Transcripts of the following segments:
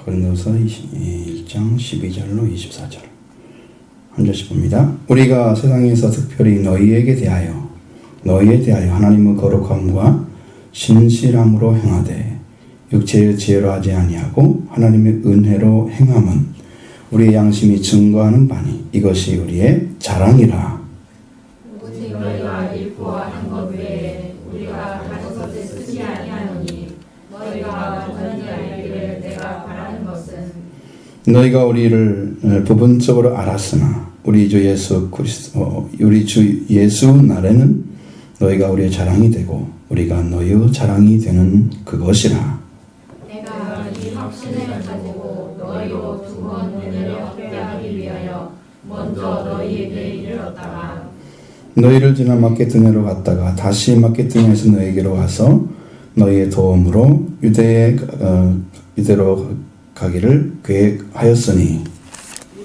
고린도서 1장 12절로 24절 한 절씩 봅니다. 우리가 세상에서 특별히 너희에 대하여 하나님의 거룩함과 신실함으로 행하되 육체의 지혜로 하지 아니하고 하나님의 은혜로 행함은 우리의 양심이 증거하는 바니 이것이 우리의 자랑이라. 오직 너희가 읽고 아는 것 외에 우리가 다른 것을 쓰지 아니하노니 너희가 완전히 알기를 내가 바라는 것은 너희가 우리를 부분적으로 알았으나 우리 주 예수 날에는 너희가 우리의 자랑이 되고 우리가 너희의 자랑이 되는 그것이라. 내가 이 확신을 가지고 너희로 두 번 은혜를 얻게 하기 위하여 먼저 너희에게 이르렀다가 너희를 지나 마케도냐로 갔다가 다시 마케도냐에서 너희에게로 와서 너희의 도움으로 유대로 가기를 계획하였으니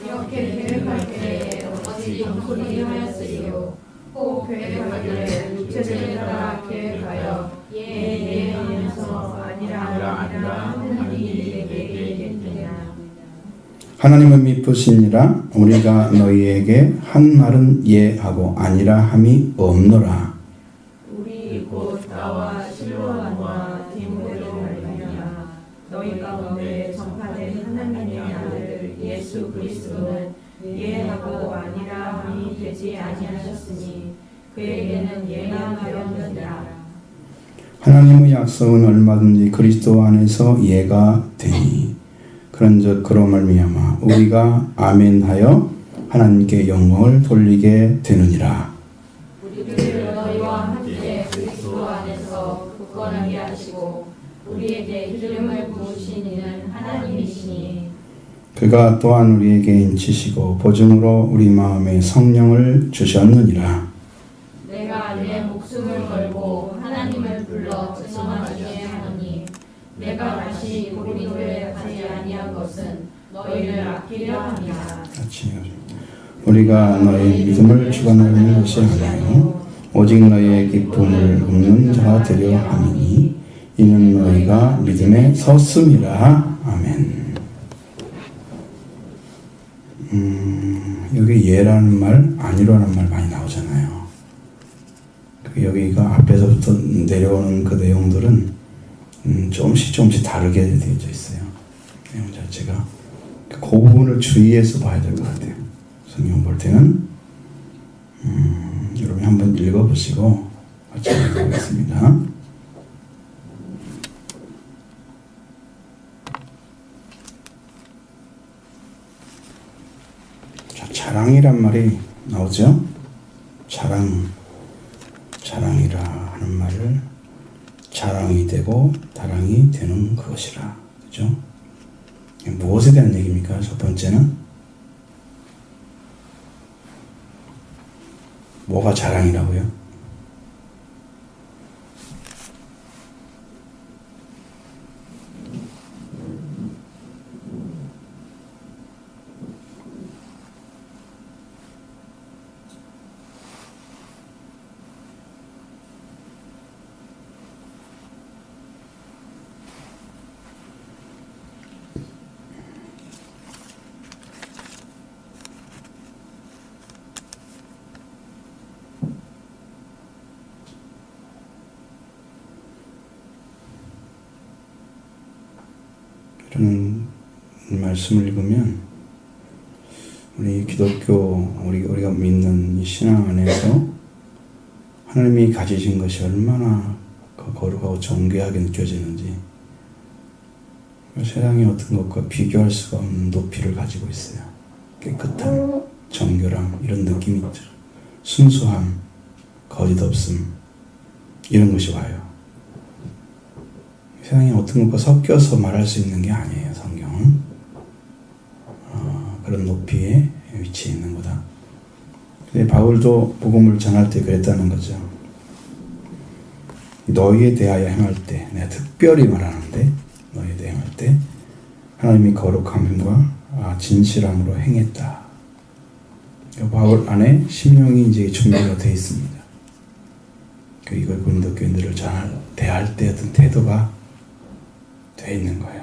이렇게 계획할 때에 어찌 영소리 하였으리요 혹 계획하기를 육체를 따라 계획하여 예 하면서 아니라 하나님이 내게 얘기했느냐. 하나님은 미쁘시니라. 우리가 너희에게 한 말은 예하고 아니라 함이 없노라. 우리 곧 나와 실로암과 디모데로니가 너희 가운데 전파된 하나님의 아들 예수 그리스도는 예하고 아니라 함이 되지 아니하셨으니 그에게는 예가 되었느니라. 하나님의 약속은 얼마든지 그리스도 안에서 예가 되니 그런즉 그로 말미암아 우리가 아멘하여 하나님께 영광을 돌리게 되느니라. 우리를 너희와 함께 그리스도 안에서 굳건하게 하시고 우리에게 기름을 부으신 이는 하나님이시니 그가 또한 우리에게 인치시고 보증으로 우리 마음에 성령을 주셨느니라. 내가 내 목숨을 걸고 하나님을 불러 증언하게 하노니 내가 다시 고린도에 가지 아니한 것은 너희를 아끼려 함이라. 우리가 너희 믿음을 주관하는 것이 아니요 오직 너희의 기쁨을 굽는 자가 되려 함이니 이는 너희가 믿음에 섰음이라. 아멘. 여기 예라는 말, 아니라는 말 많이 나오잖아요. 여기가 앞에서부터 내려오는 그 내용들은 조금씩 다르게 되어져 있어요. 내용 자체가. 그 부분을 주의해서 봐야 될 것 같아요. 성경 볼 때는 여러분이 한번 읽어보시고 같이 읽어보겠습니다. 자, 자랑이란 말이 나오죠. 자랑이라 하는 말을 자랑이 되고 다랑이 되는 것이라. 그죠? 무엇에 대한 얘기입니까? 첫 번째는 뭐가 자랑이라고요? 이런 말씀을 읽으면 우리 기독교 우리가 믿는 이 신앙 안에서 하나님이 가지신 것이 얼마나 거룩하고 정교하게 느껴지는지 세상의 어떤 것과 비교할 수가 없는 높이를 가지고 있어요. 깨끗함, 정결함 이런 느낌이 있죠. 순수함, 거짓 없음 이런 것이 와요. 세상에 어떤 것과 섞여서 말할 수 있는 게 아니에요. 성경은 그런 높이에 위치해 있는 거다. 근데 바울도 복음을 전할 때 그랬다는 거죠. 너희에 대하여 행할 때, 내가 특별히 말하는데 너희에 대하여 행할 때 하나님이 거룩함과 진실함으로 행했다. 바울 안에 심령이 이제 준비가 되어 있습니다. 이걸 고린도 교인들을 대할 때 어떤 태도가 되어 있는 거예요.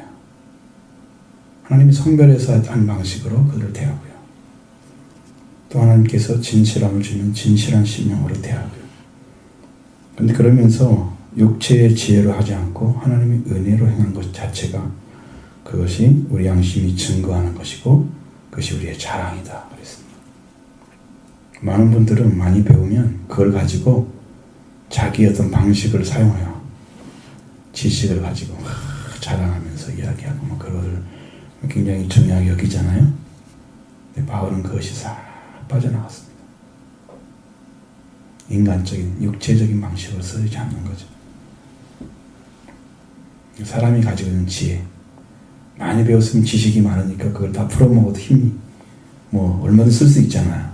하나님이 성별해서 한 방식으로 그들을 대하고요. 또 하나님께서 진실함을 주는 진실한 심령으로 대하고요. 그런데 그러면서 육체의 지혜로 하지 않고 하나님의 은혜로 행한 것 자체가 그것이 우리 양심이 증거하는 것이고 그것이 우리의 자랑이다 그랬습니다. 많은 분들은 많이 배우면 그걸 가지고 자기의 어떤 방식을 사용해요. 지식을 가지고 자랑하면서 이야기하고 뭐 그걸 굉장히 중요하게 여기잖아요. 근데 바울은 그것이 싹 빠져나갔습니다. 인간적인 육체적인 방식으로 쓰지 않는 거죠. 사람이 가지고 있는 지혜, 많이 배웠으면 지식이 많으니까 그걸 다 풀어먹어도 힘이 뭐 얼마든 쓸 수 있잖아요.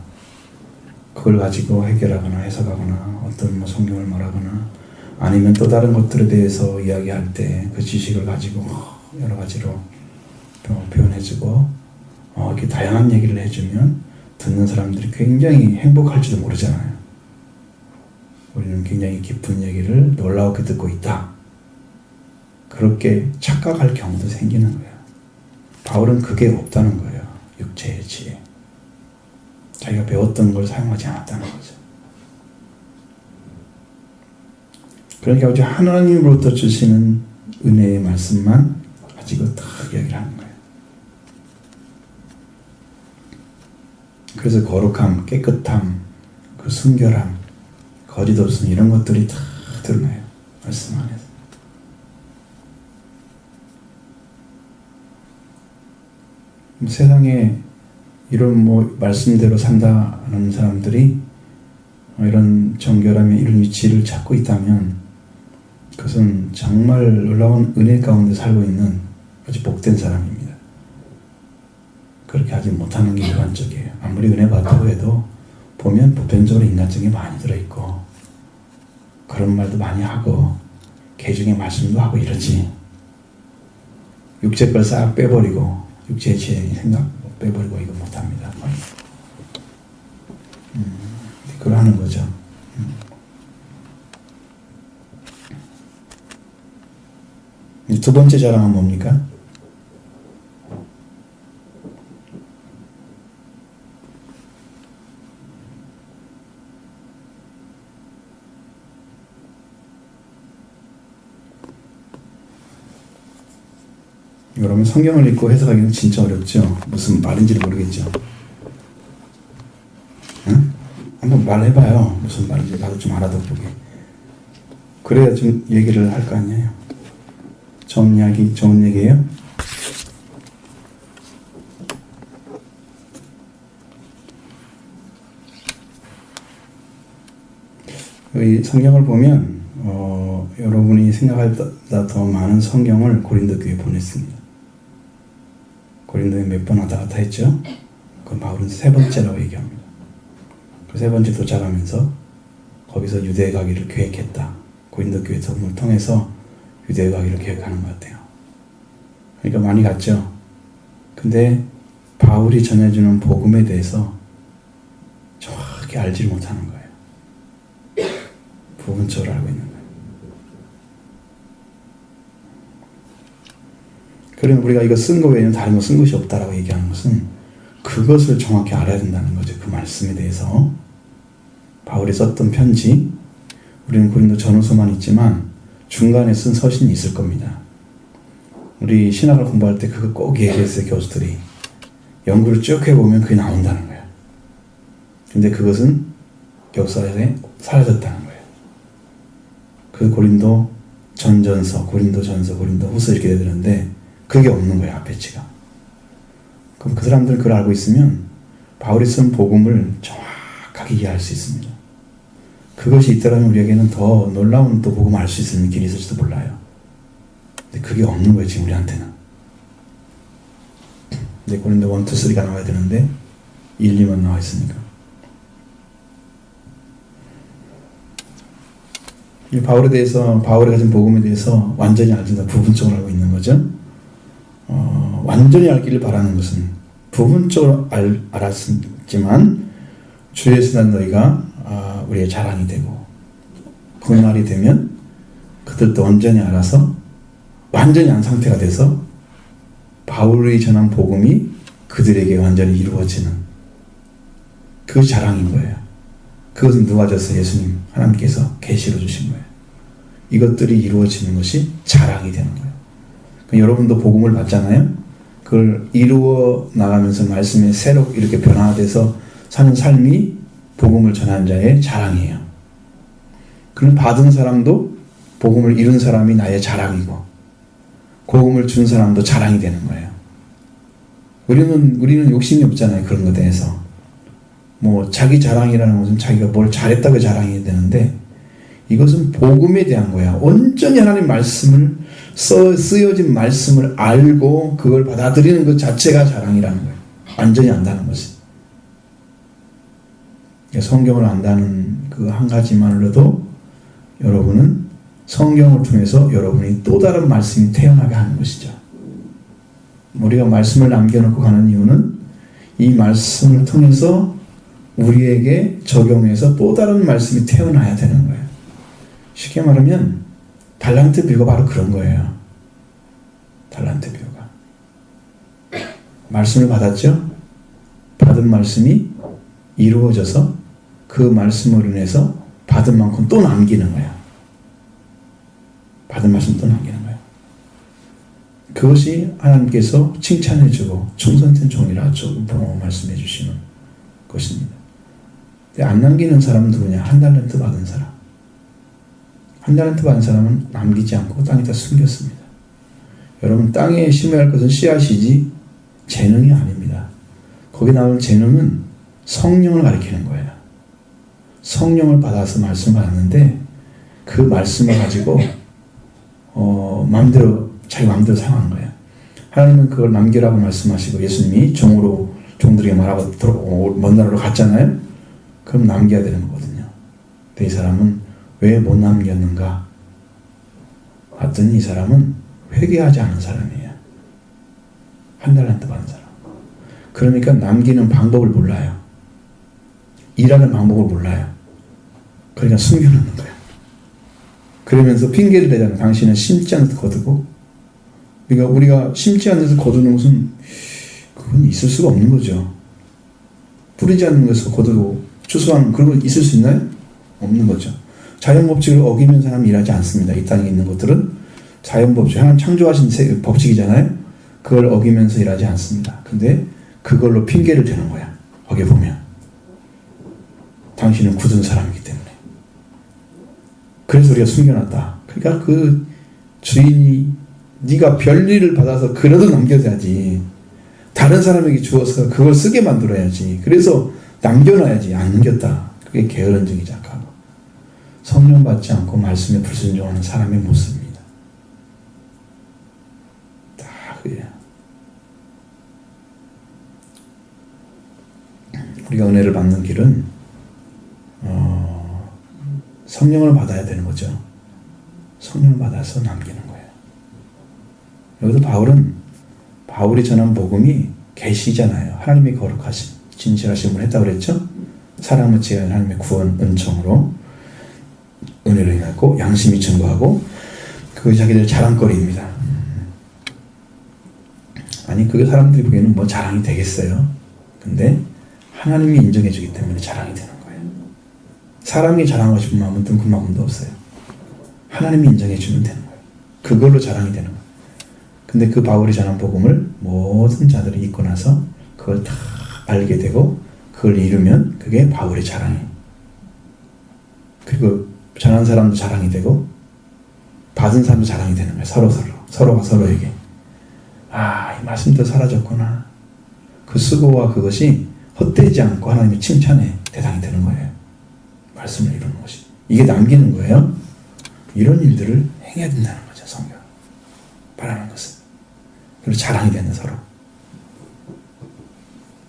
그걸 가지고 해결하거나 해석하거나 어떤 뭐 성경을 말하거나 아니면 또 다른 것들에 대해서 이야기할 때 그 지식을 가지고 여러 가지로 표현해주고 이렇게 다양한 얘기를 해주면 듣는 사람들이 굉장히 행복할지도 모르잖아요. 우리는 굉장히 깊은 얘기를 놀라웠게 듣고 있다. 그렇게 착각할 경우도 생기는 거예요. 바울은 그게 없다는 거예요. 육체의 지혜. 자기가 배웠던 걸 사용하지 않았다는 거죠. 그러니까 오직 하나님으로부터 주시는 은혜의 말씀만 가지고 다 이야기를 하는 거예요. 그래서 거룩함, 깨끗함, 그 순결함, 거짓 없음 이런 것들이 다 드러나요. 말씀 안에서. 세상에 이런 뭐 말씀대로 산다는 사람들이 이런 정결함의 이런 위치를 찾고 있다면 그것은 정말 놀라운 은혜 가운데 살고 있는 아주 복된 사람입니다. 그렇게 하지 못하는 게 일반적이에요. 아무리 은혜 받다고 해도 보면 보편적으로 인간적인 게 많이 들어있고 그런 말도 많이 하고 개중의 말씀도 하고 이러지. 육체 걸 싹 빼버리고 육체의 지혜 생각 빼버리고 이거 못합니다. 그걸 하는 거죠. 두 번째 자랑은 뭡니까? 여러분 성경을 읽고 해석하기는 진짜 어렵죠. 무슨 말인지를 모르겠죠. 응? 한번 말해봐요. 무슨 말인지 나도 좀 알아듣보게. 그래야 좀 얘기를 할 거 아니에요. 좋은 얘기예요? 이 성경을 보면 여러분이 생각보다 더 많은 성경을 고린도 교회에 보냈습니다. 고린도에 몇 번 왔다 갔다 했죠? 그 바울은 세 번째라고 얘기합니다. 그 세 번째 도착하면서 거기서 유대에 가기를 계획했다. 고린도 교회 도움을 통해서 유대에 가기를 계획하는 것 같아요. 그러니까 많이 갔죠. 근데 바울이 전해주는 복음에 대해서 정확히 알지 못하는 거예요. 부분적으로 알고 있는 거예요. 그러면 우리가 이거 쓴 거 외에는 다른 거 쓴 것이 없다라고 얘기하는 것은 그것을 정확히 알아야 된다는 거죠. 그 말씀에 대해서. 바울이 썼던 편지, 우리는 고린도 전후서만 있지만 중간에 쓴 서신이 있을 겁니다. 우리 신학을 공부할 때 그거 꼭 얘기했어요. 교수들이. 연구를 쭉 해보면 그게 나온다는 거예요. 근데 그것은 역사에 사라졌다는 거예요. 그 고린도 전전서, 고린도 전서, 고린도 후서 이렇게 되는데 그게 없는 거예요. 앞에 지가. 그럼 그 사람들은 그걸 알고 있으면 바울이 쓴 복음을 정확하게 이해할 수 있습니다. 그것이 있더라면 우리에게는 더 놀라운 또 복음을 알 수 있는 길이 있을지도 몰라요. 근데 그게 없는 거예요. 지금 우리한테는. 근데 고린도 1, 2, 3가 나와야 되는데 1, 2만 나와 있으니까. 이 바울에 대해서, 바울이 가진 복음에 대해서 완전히 알지 다 부분적으로 알고 있는 거죠. 완전히 알기를 바라는 것은 부분적으로 알았지만 주의 쓰는 너희가 우리의 자랑이 되고 그 날이 되면 그들도 온전히 알아서 완전히 안 상태가 돼서 바울이 전한 복음이 그들에게 완전히 이루어지는 그 자랑인 거예요. 그것은 누가 줬어요? 예수님, 하나님께서 계시로 주신 거예요. 이것들이 이루어지는 것이 자랑이 되는 거예요. 그러니까 여러분도 복음을 받잖아요. 그걸 이루어 나가면서 말씀이 새로 이렇게 변화돼서 사는 삶이 복음을 전한 자의 자랑이에요. 그럼 받은 사람도 복음을 이룬 사람이 나의 자랑이고 복음을 준 사람도 자랑이 되는 거예요. 우리는 욕심이 없잖아요. 그런 것에 대해서. 뭐 자기 자랑이라는 것은 자기가 뭘 잘했다고 자랑해야 되는데 이것은 복음에 대한 거야. 온전히 하나님 말씀을 쓰여진 말씀을 알고 그걸 받아들이는 것 자체가 자랑이라는 거예요. 완전히 안다는 것이. 성경을 안다는 그 한 가지만으로도 여러분은 성경을 통해서 여러분이 또 다른 말씀이 태어나게 하는 것이죠. 우리가 말씀을 남겨놓고 가는 이유는 이 말씀을 통해서 우리에게 적용해서 또 다른 말씀이 태어나야 되는 거예요. 쉽게 말하면 달란트 비유가 바로 그런 거예요. 달란트 비유가. 말씀을 받았죠? 받은 말씀이 이루어져서 그 말씀으로 인해서 받은 만큼 또 남기는 거예요. 받은 말씀 또 남기는 거예요. 그것이 하나님께서 칭찬해주고 충성된 종이라 말씀해 주시는 것입니다. 근데 안 남기는 사람은 누구냐? 한 달란트 받은 사람. 한 달란트 받은 사람은 남기지 않고 땅에다 숨겼습니다. 여러분, 땅에 심어야 할 것은 씨앗이지 재능이 아닙니다. 거기 나올 재능은 성령을 가리키는 거예요. 성령을 받아서 말씀을 받았는데 그 말씀을 가지고 자기 마음대로 사용하는 거예요. 하나님은 그걸 남기라고 말씀하시고 예수님이 종들에게 말하고 먼 나라로 갔잖아요. 그럼 남겨야 되는 거거든요. 근데 이 사람은 왜 못 남겼는가? 봤더니 이 사람은 회개하지 않은 사람이에요. 한 달란트 받은 사람. 그러니까 남기는 방법을 몰라요. 일하는 방법을 몰라요. 그러니까 숨겨놓는 거예요. 그러면서 핑계를 대잖아요. 당신은 심지 않은 데서 거두고. 그러니까 우리가 심지 않은 데서 거두는 것은 그건 있을 수가 없는 거죠. 뿌리지 않는 것에서 거두고 추수하는 그런 거 있을 수 있나요? 없는 거죠. 자연법칙을 어기는 사람이 일하지 않습니다. 이 땅에 있는 것들은 자연법칙, 하나님 창조하신 법칙이잖아요. 그걸 어기면서 일하지 않습니다. 근데 그걸로 핑계를 대는 거야. 거기에 보면 당신은 굳은 사람이기 때문에. 그래서 우리가 숨겨놨다. 그러니까 그 주인이 네가 별일을 받아서 그래도 남겨야지. 다른 사람에게 주어서 그걸 쓰게 만들어야지. 그래서 남겨놔야지. 안 남겼다. 그게 게으름증이 작하고 성령 받지 않고 말씀에 불순종하는 사람의 모습입니다. 다 그래요. 우리가 은혜를 받는 길은 성령을 받아야 되는 거죠. 성령을 받아서 남기는 거예요. 여기서 바울이 전한 복음이 계시잖아요. 하나님의 거룩하신 진실하심을 했다고 그랬죠. 사람을 지은 하나님의 구원 은총으로 은혜를 인하고 양심이 증거하고 그게 자기들 자랑거리입니다. 아니 그게 사람들이 보기에는 뭐 자랑이 되겠어요. 근데 하나님이 인정해 주기 때문에 자랑이 되는 거예요. 사람이 자랑하고 싶은 마음은 뜬금마음도 없어요. 하나님이 인정해 주면 되는 거예요. 그걸로 자랑이 되는 거예요. 근데 그 바울이 전한 복음을 모든 자들이 잊고 나서 그걸 다 알게 되고 그걸 이루면 그게 바울의 자랑이에요. 그리고 전한 사람도 자랑이 되고 받은 사람도 자랑이 되는 거예요. 서로가 서로에게 이 말씀도 사라졌구나. 그 수고와 그것이 헛되지 않고 하나님의 칭찬의 대상이 되는 거예요. 말씀을 이루는 것이. 이게 남기는 거예요. 이런 일들을 행해야 된다는 거죠. 성경 바라는 것은. 그리고 자랑이 되는 서로.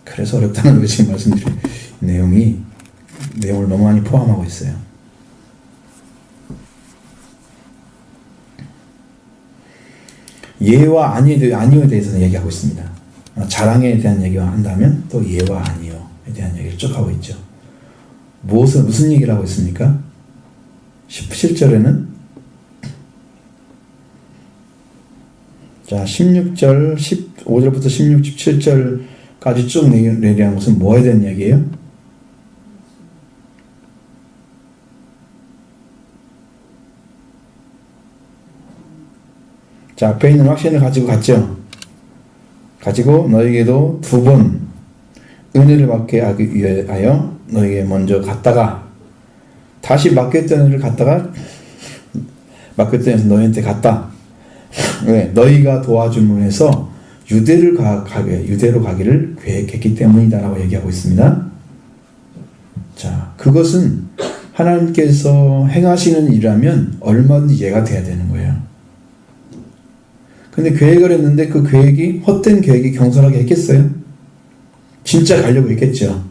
그래서 어렵다는 거 지금 말씀드린 내용을 너무 많이 포함하고 있어요. 예와 아니오에 대해서는 얘기하고 있습니다. 자랑에 대한 얘기를 한다면 또 예와 아니오에 대한 얘기를 쭉 하고 있죠. 무슨 얘기를 하고 있습니까? 17절에는 자, 16절, 15절부터 16, 17절까지 쭉 내리는 것은 뭐에 대한 얘기예요? 자, 앞에 있는 확신을 가지고 갔죠. 가지고 너에게도 2번 은혜를 받게 하기 위하여 너에게 먼저 갔다가 다시 맡겼던 은혜를 갔다가 맡겼던 에서 너희한테 갔다. 왜? 너희가 도와줌으로 해서 유대로 가기를 계획했기 때문이다라고 얘기하고 있습니다. 자, 그것은 하나님께서 행하시는 일이라면 얼마든지 이해가 돼야 되는 거예요. 근데 계획을 했는데 그 계획이 헛된 계획이 경솔하게 했겠어요? 진짜 가려고 했겠죠.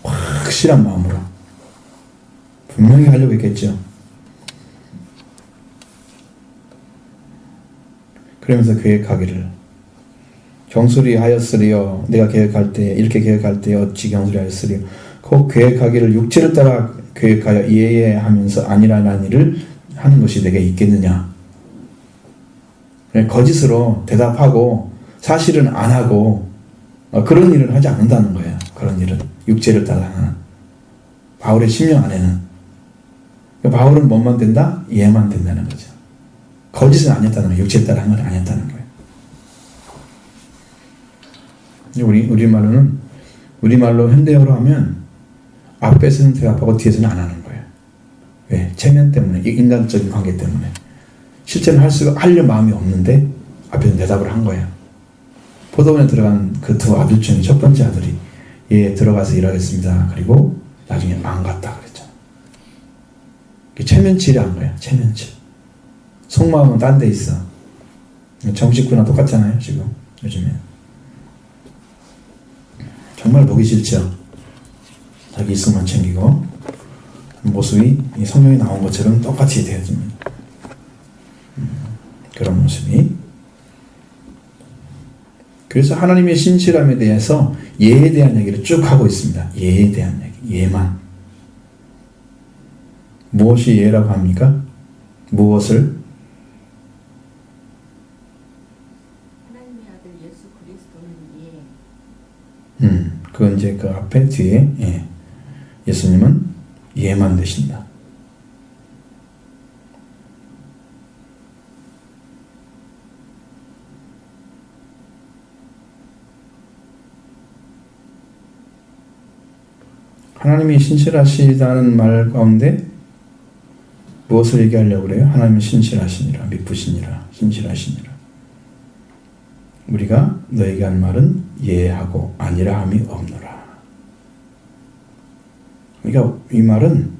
확실한 마음으로. 분명히 가려고 했겠죠. 그러면서 계획하기를 경솔히 하였으리요. 내가 계획할 때 이렇게 계획할 때 어찌 경솔히 하였으리요. 그 계획하기를 육체를 따라 계획하여 예하면서 아니라는 일을 하는 것이 내게 있겠느냐. 거짓으로 대답하고 사실은 안 하고 그런 일을 하지 않는다는 거예요. 그런 일은 육체를 따라 하는 바울의 심령 안에는 바울은 뭐만 된다? 예만 된다는 거죠. 거짓은 아니었다는 거예요. 육체를 따라 한 건 아니었다는 거예요. 우리말로 현대어로 하면 앞에서는 대답하고 뒤에서는 안 하는 거예요. 왜? 체면 때문에, 인간적인 관계 때문에. 실제는 하려 마음이 없는데 앞에서 대답을 한 거예요. 포도원에 들어간 그 2 아들 중에 첫 번째 아들이 예, 들어가서 일하겠습니다. 그리고 나중에 망갔다 그랬죠. 체면치를 한 거예요. 체면치. 속마음은 딴 데 있어. 정식구나 똑같잖아요. 지금 요즘에. 정말 보기 싫죠. 자기 있으면 챙기고 모습이 이 성경에 나온 것처럼 똑같이 되어집니다. 그런 모습이. 그래서 하나님의 신실함에 대해서 예에 대한 얘기를 쭉 하고 있습니다. 예에 대한 얘기. 예만. 무엇이 예라고 합니까? 무엇을? 하나님의 아들 예수 그리스도는 예. 그건 이제 그 앞에 뒤에 예. 예수님은 예만 되신다. 하나님이 신실하시다는 말 가운데 무엇을 얘기하려고 그래요? 하나님이 신실하시니라, 미쁘시니라, 신실하시니라. 우리가 너에게 한 말은 예하고 아니라 함이 없노라. 그러니까 이 말은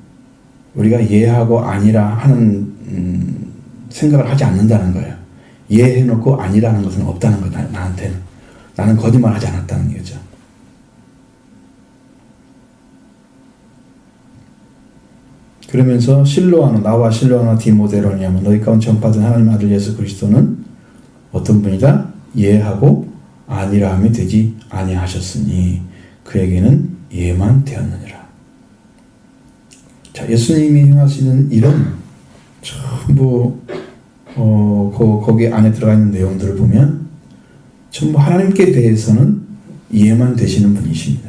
우리가 예하고 아니라 하는 생각을 하지 않는다는 거예요. 예해놓고 아니라는 것은 없다는 거다. 나한테는. 나는 거짓말 하지 않았다는 거죠. 그러면서 실로아노, 나와 실로아노 디모데로냐면 너희 가운데 전파된 하나님의 아들 예수 그리스도는 어떤 분이다? 예하고 아니라 함이 되지 아니하셨으니 그에게는 예만 되었느니라. 자, 예수님이 행하시는 일은 전부 거기 안에 들어가 있는 내용들을 보면 전부 하나님께 대해서는 예만 되시는 분이십니다.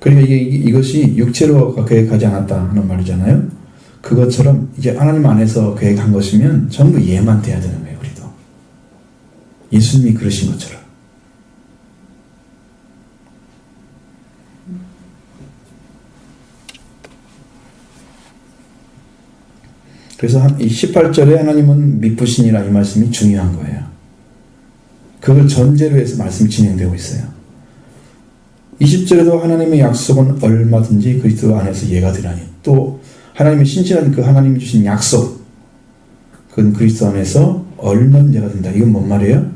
그러니까 이것이 육체로 계획하지 않았다 하는 말이잖아요. 그것처럼 이제 하나님 안에서 계획한 것이면 전부 예만 돼야 되는 거예요. 우리도 예수님이 그러신 것처럼. 그래서 이 18절에 하나님은 미쁘시니라 이 말씀이 중요한 거예요. 그걸 전제로 해서 말씀이 진행되고 있어요. 20절에도 하나님의 약속은 얼마든지 그리스도 안에서 예가 되라니. 또 하나님의 신실한 그 하나님이 주신 약속, 그건 그리스도 안에서 얼마든지 예가 된다. 이건 뭔 말이에요?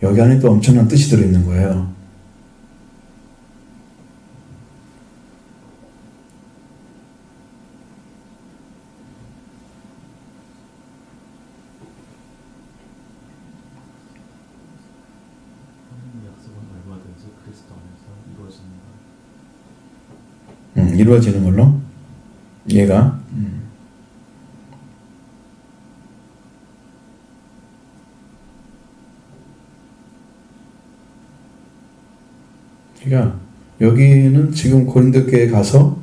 여기 안에 또 엄청난 뜻이 들어있는 거예요. 이루어지는 걸로 얘가 그러니까 여기는 지금 고린도 교회에 가서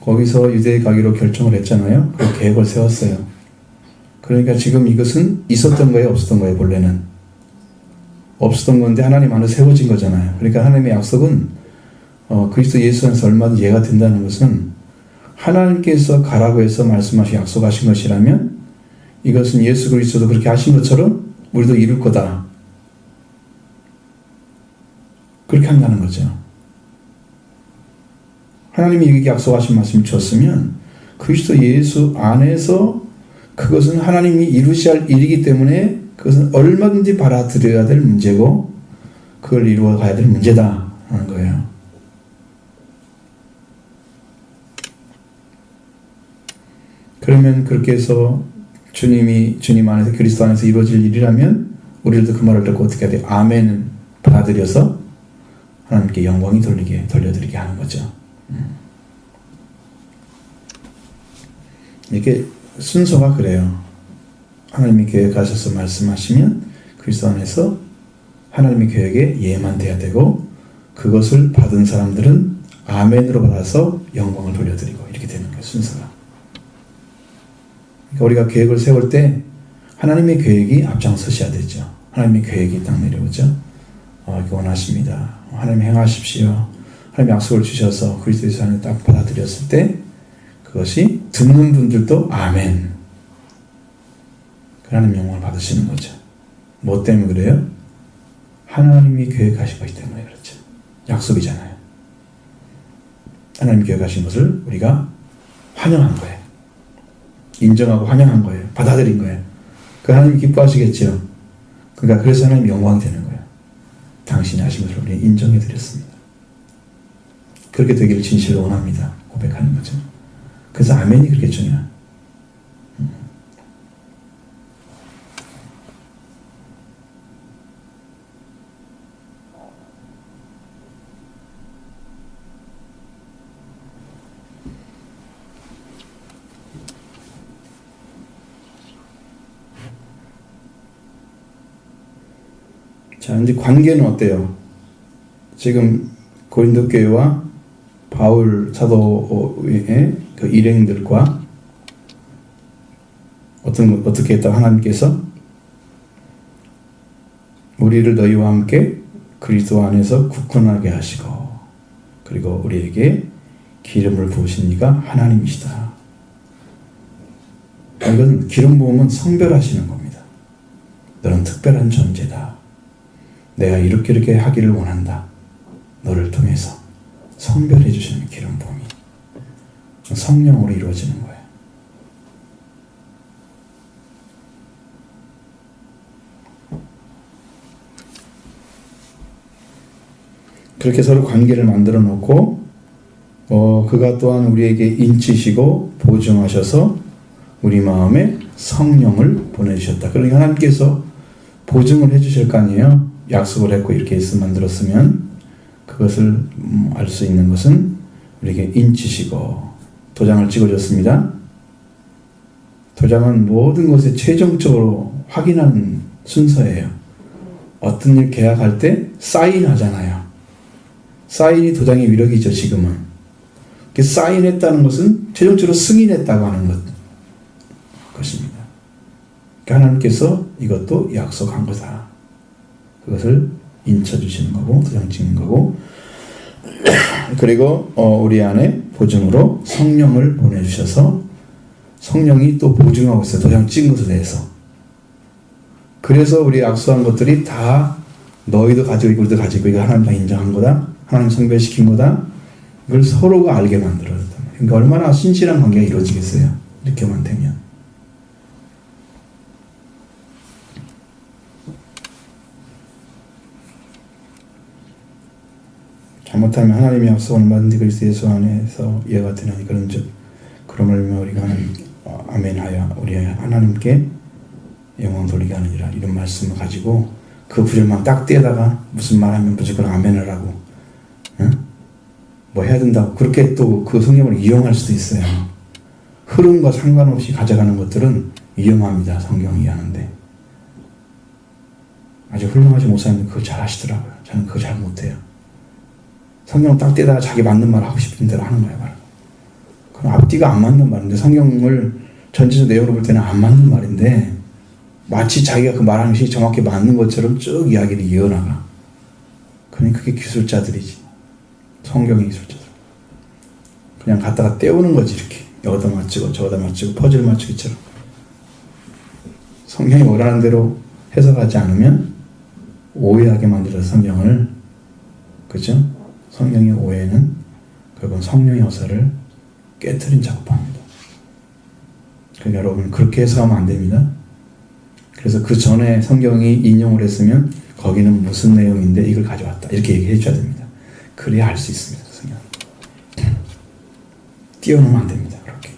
거기서 유대에 가기로 결정을 했잖아요. 그 계획을 세웠어요. 그러니까 지금 이것은 있었던 거예요, 없었던 거예요, 본래는? 없었던 건데 하나님 안에 세워진 거잖아요. 그러니까 하나님의 약속은 그리스도 예수 안에서 얼마든지 이해가 된다는 것은 하나님께서 가라고 해서 말씀하신 약속하신 것이라면 이것은 예수 그리스도도 그렇게 하신 것처럼 우리도 이룰 거다. 그렇게 한다는 거죠. 하나님이 이렇게 약속하신 말씀을 주었으면 그리스도 예수 안에서 그것은 하나님이 이루셔야 할 일이기 때문에 그것은 얼마든지 받아들여야 될 문제고 그걸 이루어 가야 될 문제다 하는 거예요. 그러면 그렇게 해서 주님 안에서 그리스도 안에서 이루어질 일이라면 우리들도 그 말을 듣고 어떻게 해야 돼요? 아멘을 받아들여서 하나님께 영광이 돌려드리게 하는 거죠. 이렇게 순서가 그래요. 하나님이 계획하셔서 말씀하시면 그리스도 안에서 하나님의 계획에 예만 돼야 되고 그것을 받은 사람들은 아멘으로 받아서 영광을 돌려드리고 이렇게 되는 거예요. 순서가. 그러니까 우리가 계획을 세울 때 하나님의 계획이 앞장서셔야 되죠. 하나님의 계획이 딱 내려오죠. 이렇게 원하십니다. 하나님 행하십시오. 하나님 약속을 주셔서 그리스도 예수 안에 딱 받아들였을 때 그것이 듣는 분들도 아멘. 하나님 영광을 받으시는 거죠. 뭐 때문에 그래요? 하나님이 계획하신 것이기 때문에 그렇죠. 약속이잖아요. 하나님이 계획하신 것을 우리가 환영한 거예요. 인정하고 환영한 거예요. 받아들인 거예요. 그 하나님이 기뻐하시겠죠. 그러니까 그래서 하나님 영광이 되는 거예요. 당신이 하신 것을 우리 인정해 드렸습니다. 그렇게 되기를 진실로 원합니다. 고백하는 거죠. 그래서 아멘이 그렇게 중요해요. 자, 이제 관계는 어때요? 지금 고린도 교회와 바울 사도의 그 일행들과 어떻게 했다? 하나님께서 우리를 너희와 함께 그리스도 안에서 굳건하게 하시고 그리고 우리에게 기름을 부으신 이가 하나님이시다. 이건 기름 부음은 성별하시는 겁니다. 너는 특별한 존재다. 내가 이렇게 하기를 원한다. 너를 통해서 성별해 주시는 기름 부음이 성령으로 이루어지는 거예요. 그렇게 서로 관계를 만들어 놓고 그가 또한 우리에게 인치시고 보증하셔서 우리 마음에 성령을 보내주셨다. 그러니까 하나님께서 보증을 해주실 거 아니에요. 약속을 했고 이렇게 만들었으면 그것을 알 수 있는 것은 우리에게 인치시고 도장을 찍어줬습니다. 도장은 모든 것에 최종적으로 확인하는 순서예요. 어떤 일 계약할 때 사인하잖아요. 사인이 도장의 위력이죠. 지금은. 사인했다는 것은 최종적으로 승인했다고 하는 것입니다. 하나님께서 이것도 약속한 거다. 그것을 인쳐주시는 거고 도장 찍는 거고 그리고 우리 안에 보증으로 성령을 보내주셔서 성령이 또 보증하고 있어요. 도장 찍은 것에 대해서. 그래서 우리 약속한 것들이 다 너희도 가지고 있고 우리도 가지고 이거 하나님 다 인정한 거다. 하나님 성별시킨 거다. 이걸 서로가 알게 만들어야 된다. 그러니까 얼마나 신실한 관계가 이루어지겠어요. 이렇게만 되면. 잘못하면 하나님의 약속을 얼마든지 그리스도 예수 안에서 이해가 되는 그런 그러므로 우리가 아멘하여 우리 하나님께 영광 돌리게 하느니라 이런 말씀을 가지고 그 구절만 딱 떼다가 무슨 말하면 무조건 아멘을 하고 뭐 해야 된다고 그렇게 또 그 성경을 이용할 수도 있어요. 흐름과 상관없이 가져가는 것들은 위험합니다. 성경이 하는데 아주 훌륭하지 못하는데 그걸 잘 하시더라고요. 저는 그거 잘 못해요. 성경 딱 떼다가 자기 맞는 말 하고 싶은 대로 하는 거예요. 그럼 앞뒤가 안 맞는 말인데, 성경을 전체적 내용으로 볼 때는 안 맞는 말인데 마치 자기가 그 말하는 것이 정확히 맞는 것처럼 쭉 이야기를 이어나가. 그러니 그게 기술자들이지. 성경의 기술자들. 그냥 갖다가 떼우는 거지, 이렇게. 여기다 맞추고 저기다 맞추고 퍼즐 맞추기처럼. 성경이 원하는 대로 해석하지 않으면 오해하게 만들어서 성경을, 그죠? 성경의 오해는 결국은 성령의 역사를 깨트린 작업합니다. 그러니까 여러분 그렇게 해석하면 안 됩니다. 그래서 그 전에 성경이 인용을 했으면 거기는 무슨 내용인데 이걸 가져왔다, 이렇게 얘기해 줘야 됩니다. 그래야 알 수 있습니다. 성경 띄워놓으면 안 됩니다. 그렇게.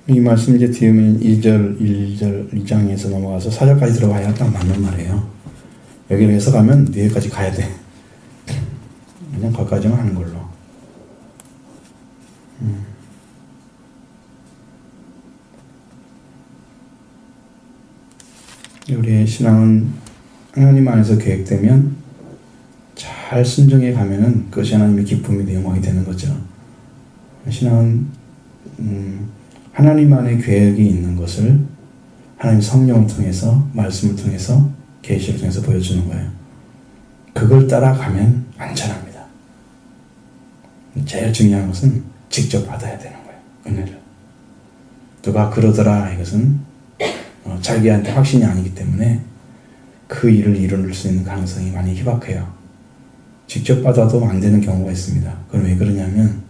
이 말씀 이제 뒤으면 2장에서 넘어가서 4절까지 들어가야 딱 맞는 말이에요. 여기를 해석하면 뒤에까지 가야 돼. 그냥 거기까지만 하는 걸로. 우리의 신앙은 하나님 안에서 계획되면 잘 순종해 가면은 그것이 하나님의 기쁨이 되고 영광이 되는 거죠. 신앙은 하나님 안에 계획이 있는 것을 하나님 성령을 통해서, 말씀을 통해서, 계시를 통해서 보여주는 거예요. 그걸 따라가면 안전합니다. 제일 중요한 것은 직접 받아야 되는 거예요. 은혜를. 누가 그러더라, 이것은 자기한테 확신이 아니기 때문에 그 일을 이룰 수 있는 가능성이 많이 희박해요. 직접 받아도 안 되는 경우가 있습니다. 그건 왜 그러냐면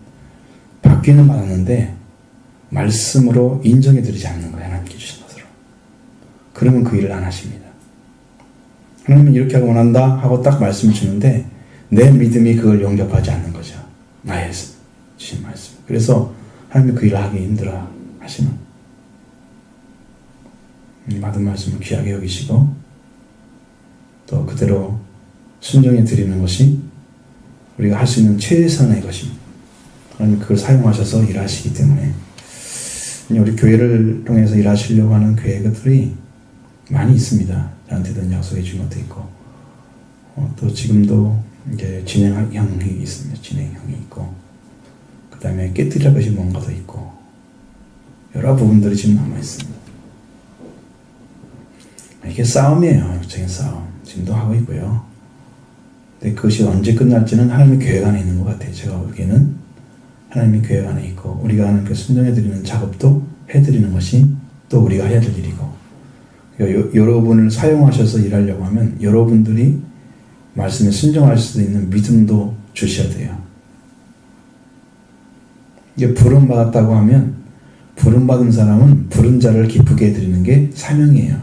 받기는 받았는데 말씀으로 인정해 드리지 않는 거예요. 하나님께 주신 것으로. 그러면 그 일을 안 하십니다. 하나님은 이렇게 하고 원한다 하고 딱 말씀을 주는데 내 믿음이 그걸 용접하지 않는 거죠. 나의 주신 말씀. 그래서 하나님이 그 일을 하기 힘들어 하시는, 받은 말씀을 귀하게 여기시고 또 그대로 순종해 드리는 것이 우리가 할 수 있는 최선의 것입니다. 하나님 그걸 사용하셔서 일하시기 때문에 우리 교회를 통해서 일하시려고 하는 계획들이 많이 있습니다. 저한테도 약속해 준 것도 있고, 또 지금도 이제 진행형이 있습니다. 진행형이 있고, 그 다음에 깨뜨릴 것이 뭔가도 있고, 여러 부분들이 지금 남아 있습니다. 이게 싸움이에요. 영적인 싸움. 지금도 하고 있고요. 근데 그것이 언제 끝날지는 하나님의 계획 안에 있는 것 같아요. 제가 보기에는 하나님의 계획 안에 있고, 우리가 하는 그 순종해드리는 작업도 해드리는 것이 또 우리가 해야 될 일이고, 그러니까 여러분을 사용하셔서 일하려고 하면 여러분들이 말씀에 순종할 수 있는 믿음도 주셔야 돼요. 이게 부름받았다고 하면 부름받은 사람은 부른 자를 기쁘게 해드리는 게 사명이에요.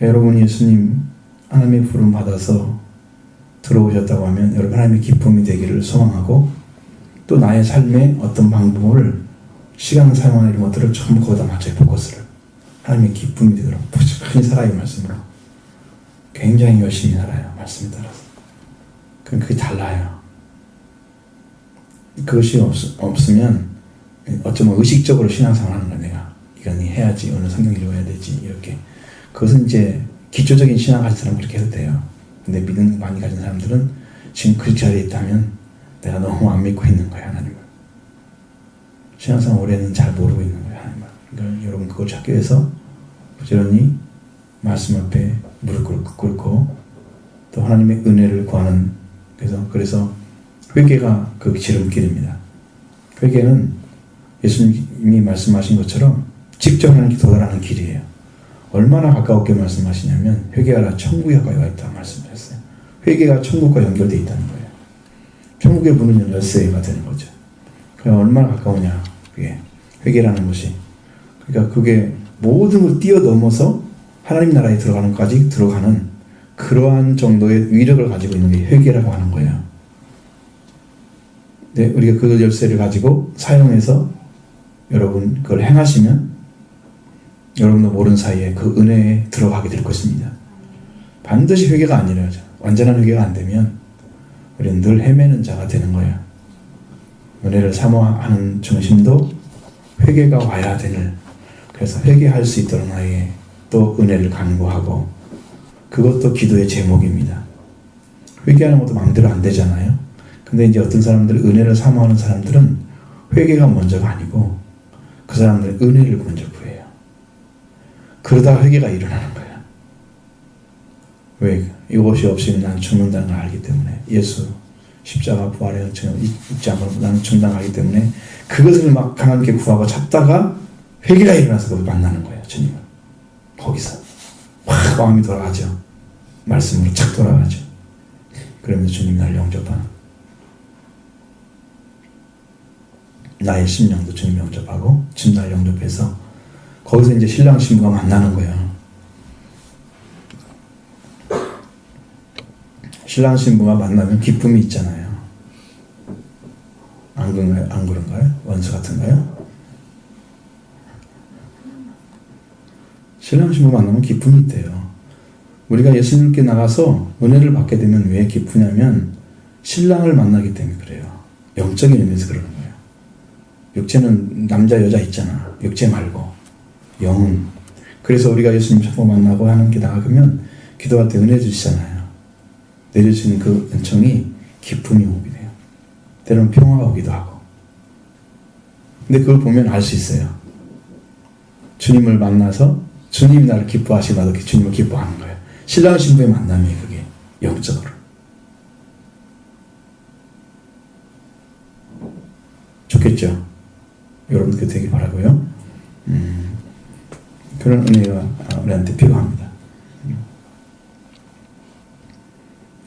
여러분이 예수님 하나님의 부름받아서 들어오셨다고 하면 여러분 하나님의 기쁨이 되기를 소망하고, 또 나의 삶의 어떤 방법을, 시간을 사용하는 이런 것들을 전부 거기다 맞춰요. 포커스를. 하나님의 기쁨이 되도록 부지런히 살아요. 말씀으로. 굉장히 열심히 살아요. 말씀에 따라서. 그럼 그게 달라요. 그것이 없으면 어쩌면 의식적으로 신앙생활 하는 거야. 내가 이건 해야지, 오늘 성경 읽어야 되지, 이렇게. 그것은 이제 기초적인 신앙 가진 사람은 그렇게 해도 돼요. 근데 믿음 많이 가진 사람들은 지금 그 자리에 있다면 내가 너무 안 믿고 있는 거야, 하나님을. 신앙생활 오래는 잘 모르고 있는 거야, 하나님을. 그러니까 여러분 그걸 찾기 위해서 부지런히 말씀 앞에 무릎 꿇고 또 하나님의 은혜를 구하는, 그래서 회개가 그 지름길입니다. 회개는 예수님이 말씀하신 것처럼 직전하는 도달하는 길이에요. 얼마나 가까웠게 말씀하시냐면 회개하라 천국에 가까이 와 있다 말씀하셨어요. 회개가 천국과 연결되어 있다는 거예요. 천국의 문은 열쇠가 되는 거죠. 그러니까 얼마나 가까우냐, 그게 회개라는 것이. 그러니까 그게 모든 걸 뛰어넘어서 하나님 나라에 들어가는 것까지 들어가는 그러한 정도의 위력을 가지고 있는 게 회개라고 하는 거예요. 네, 우리가 그 열쇠를 가지고 사용해서 여러분 그걸 행하시면 여러분도 모르는 사이에 그 은혜에 들어가게 될 것입니다. 반드시 회개가 아니라 완전한 회개가 안 되면 우리는 늘 헤매는 자가 되는 거예요. 은혜를 사모하는 중심도 회개가 와야 되는, 그래서 회개할 수 있도록 나에게 또 은혜를 간구하고, 그것도 기도의 제목입니다. 회개하는 것도 마음대로 안 되잖아요. 근데 이제 어떤 사람들, 은혜를 사모하는 사람들은 회개가 먼저가 아니고 그 사람들은 은혜를 먼저 구해요. 그러다가 회개가 일어나는 거예요. 왜? 이것이 없이는 난 죽는다는 걸 알기 때문에, 예수 십자가 부활의 은총을 잊지 않고 나는 죽는다는 걸 알기 때문에 그것을 막 강하게 구하고 찾다가 회개가 일어나서 그걸 만나는 거예요. 주님을. 거기서 확 마음이 돌아가죠. 말씀으로 착 돌아가죠. 그러면서 주님이 나를 영접하는, 나의 심령도 주님 영접하고 주님 나를 영접해서 거기서 이제 신랑 신부가 만나는 거예요. 신랑 신부가 만나면 기쁨이 있잖아요. 안 그런가요? 안 그런가요? 원수 같은가요? 신랑 신부 만나면 기쁨이 있대요. 우리가 예수님께 나가서 은혜를 받게 되면 왜 기쁘냐면 신랑을 만나기 때문에 그래요. 영적인 의미에서 그러는 거예요. 육체는 남자 여자 있잖아. 육체 말고 영은. 그래서 우리가 예수님 자꾸 만나고 하나님께 나가면 기도할 때 은혜 주시잖아요. 내려주시는 그 은총이 기쁨이 오게 돼요. 때로는 평화가 오기도 하고. 근데 그걸 보면 알 수 있어요. 주님을 만나서 주님이 나를 기뻐하시고 나도 주님을 기뻐하는 거예요. 신랑 신부의 만남이 그게 영적으로. 좋겠죠? 여러분께 되길 바라고요. 그런 은혜가 우리한테 필요합니다.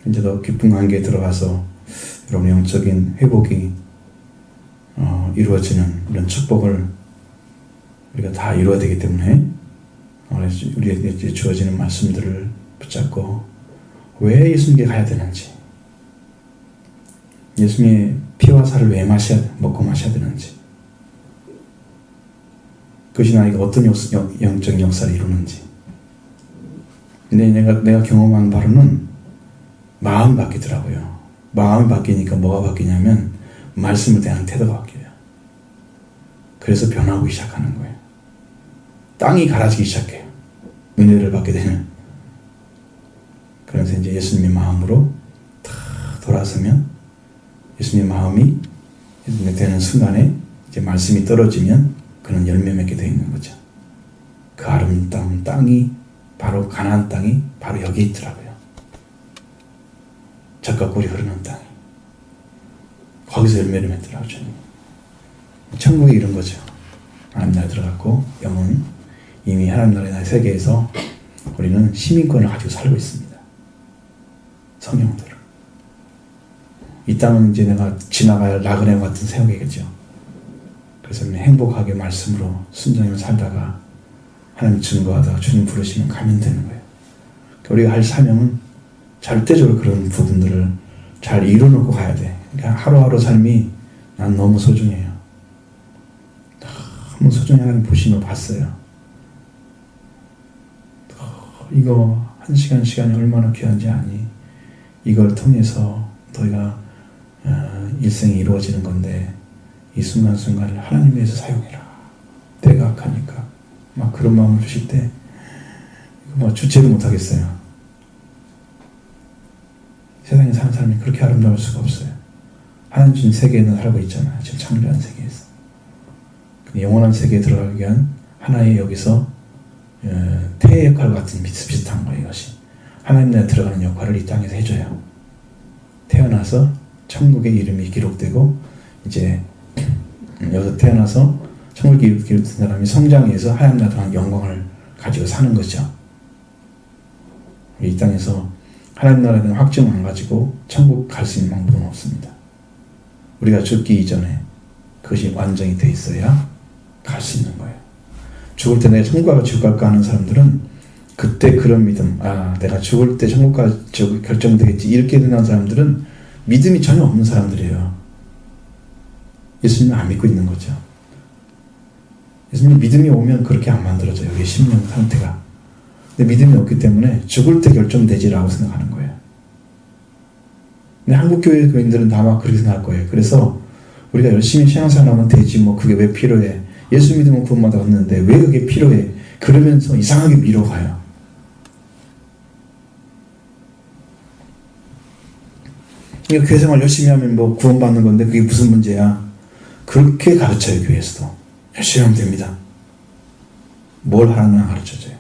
이제 더 깊은 관계에 들어가서 여러분 영적인 회복이 이루어지는 이런 축복을 우리가 다 이루어야 되기 때문에 우리에게 주어지는 말씀들을 붙잡고 왜 예수님께 가야 되는지, 예수님의 피와 살을 왜 먹고 마셔야 되는지, 그것이 나에게 어떤 영적인 역사를 이루는지. 근데 내가 경험한 바로는 마음이 바뀌더라고요. 마음이 바뀌니까 뭐가 바뀌냐면 말씀을 대하는 태도가 바뀌어요. 그래서 변하기 시작하는 거예요. 땅이 갈아지기 시작해요. 은혜를 받게 되면. 그래서 이제 예수님의 마음으로 다 돌아서면, 예수님의 마음이 예수님이 되는 순간에 이제 말씀이 떨어지면 그는 열매 맺게 되어 있는 거죠. 그 아름다운 땅이 바로 가나안 땅이 바로 여기 있더라고요. 젖과 꿀이 흐르는 땅이. 거기서 열매를 맺더라고요. 주님. 천국이 이런 거죠. 하나님 나라에 들어갔고 영은 이미 하나님 나라의 세계에서 우리는 시민권을 가지고 살고 있습니다. 성령들을. 이 땅은 이제 내가 지나가야 할 나그네 같은 세계겠죠. 그래서 행복하게 말씀으로 순종하며 살다가 하나님 증거하다가 주님 부르시면 가면 되는 거예요. 우리가 할 사명은 절대적으로 그런 부분들을 잘 이뤄놓고 가야 돼. 그러니까 하루하루 삶이 난 너무 소중해요. 너무 소중히 하나님 보시면 봤어요. 이거 한 시간이 얼마나 귀한지 아니? 이걸 통해서 너희가 일생이 이루어지는 건데 이 순간순간을 하나님 위해서 사용해라. 때가 악하니까. 막 그런 마음을 주실 때 뭐 주체도 못하겠어요. 세상에 사는 사람이 그렇게 아름다울 수가 없어요. 하나님 주신 세계에는 살고 있잖아요. 지금 창조한 세계에서. 영원한 세계에 들어가기 위한 하나의 여기서 태의 역할 같은 비슷비슷한 거예요. 이것이. 하나님 나라에 들어가는 역할을 이 땅에서 해줘요. 태어나서 천국의 이름이 기록되고 이제 여기서 태어나서 천국의 이름이 기록된 사람이 성장해서 하나님 나라에 들어가는 영광을 가지고 사는 거죠. 이 땅에서 하나님 나라에 대한 확증을 안 가지고 천국 갈 수 있는 방법은 없습니다. 우리가 죽기 이전에 그것이 완전히 돼 있어야 갈 수 있는 거예요. 죽을 때 내가 천국 갈까 지옥 갈까 하는 사람들은 그때 그런 믿음, 내가 죽을 때 천국 갈까 지옥 결정되겠지 이렇게 생각하는 사람들은 믿음이 전혀 없는 사람들이에요. 예수님을 안 믿고 있는 거죠. 예수님 믿음이 오면 그렇게 안 만들어져요. 여기 심령 상태가. 근데 믿음이 없기 때문에 죽을 때 결정되지라고 생각하는 거예요. 근데 한국교회 교인들은 다 막 그렇게 생각할 거예요. 그래서 우리가 열심히 신앙생활하면 되지 뭐 그게 왜 필요해. 예수 믿으면 구원받았는데 왜 그게 필요해. 그러면서 이상하게 미뤄가요. 그러니까 교회 생활 열심히 하면 뭐 구원받는 건데 그게 무슨 문제야. 그렇게 가르쳐요. 교회에서도. 열심히 하면 됩니다. 뭘 하라는 가르쳐줘요.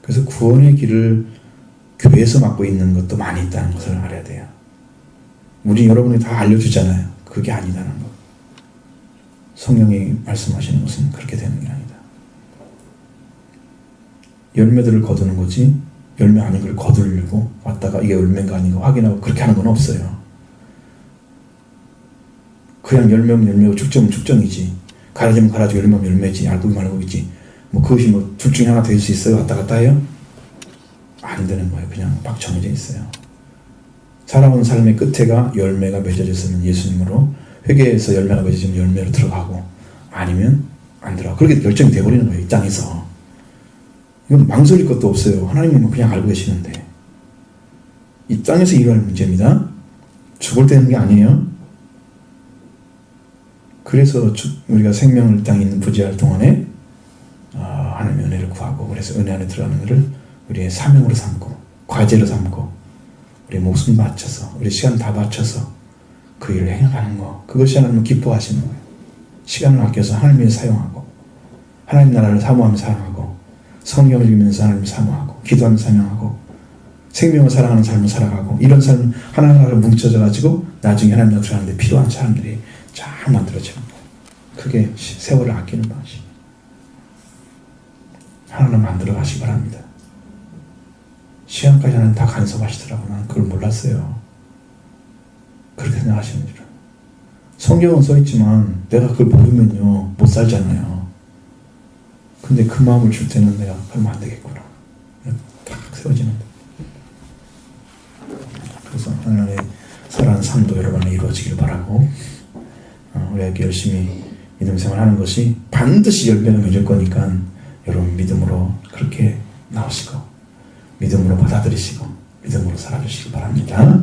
그래서 구원의 길을 교회에서 맡고 있는 것도 많이 있다는 것을 알아야 돼요. 우리 여러분이 다 알려주잖아요. 그게 아니다는 것. 성령이 말씀하시는 것은 그렇게 되는 게 아니다. 열매들을 거두는 거지 열매 아닌 걸 거두려고 왔다가 이게 열매인가 아닌가 확인하고 그렇게 하는 건 없어요. 그냥 열매면 열매고 축정은 축정이지. 가라지면 가라지고 열매면 열매지. 알고 말고이지. 뭐 그것이 뭐 둘 중에 하나 될 수 있어요? 왔다 갔다 해요? 안 되는 거예요. 그냥 딱 정해져 있어요. 살아온 삶의 끝에가 열매가 맺어졌으면 예수님으로, 회개해서 열매가 맺어지면 열매로 들어가고 아니면 안 들어가고 그렇게 결정이 돼버리는 거예요. 이 땅에서. 이건 망설일 것도 없어요. 하나님은 그냥 알고 계시는데. 이 땅에서 일어날 문제입니다. 죽을 때 되는 게 아니에요. 그래서 우리가 생명을 땅에 있는 부재할 동안에 하나님의 은혜를 구하고, 그래서 은혜 안에 들어가는 것을 우리의 사명으로 삼고 과제로 삼고 우리의 목숨 바쳐서 우리 시간 다 바쳐서 그 일을 행해가는 거, 그것이 하나님은 기뻐하시는 거예요. 시간을 아껴서 하나님을 사용하고 하나님 나라를 사모하며 사랑하고 성경을 읽으면서 하나님을 사모하고 기도하며 사명하고 생명을 사랑하는 삶을 살아가고, 이런 삶 하나하나를 뭉쳐져 가지고 나중에 하나님 나라 들어가는데 필요한 사람들이 잘 만들어지는 거예요. 그게 세월을 아끼는 방식. 하나님 만들어 가시기 바랍니다. 시간까지 하나님 다 간섭하시더라고. 나는 그걸 몰랐어요. 그렇게 생각하시는 줄은. 성경은 써있지만 내가 그걸 모르면요 못 살잖아요. 근데 그 마음을 줄 때는 내가 그러면 안 되겠구나. 딱 세워지는 거예요. 그래서 하나님의 살아가는 삶도 여러분에 이루어지길 바라고, 우리가 열심히 믿음 생활하는 것이 반드시 열매가 맺을 거니까 여러분 믿음으로 그렇게 나오시고 믿음으로 받아들이시고 믿음으로 살아주시기 바랍니다.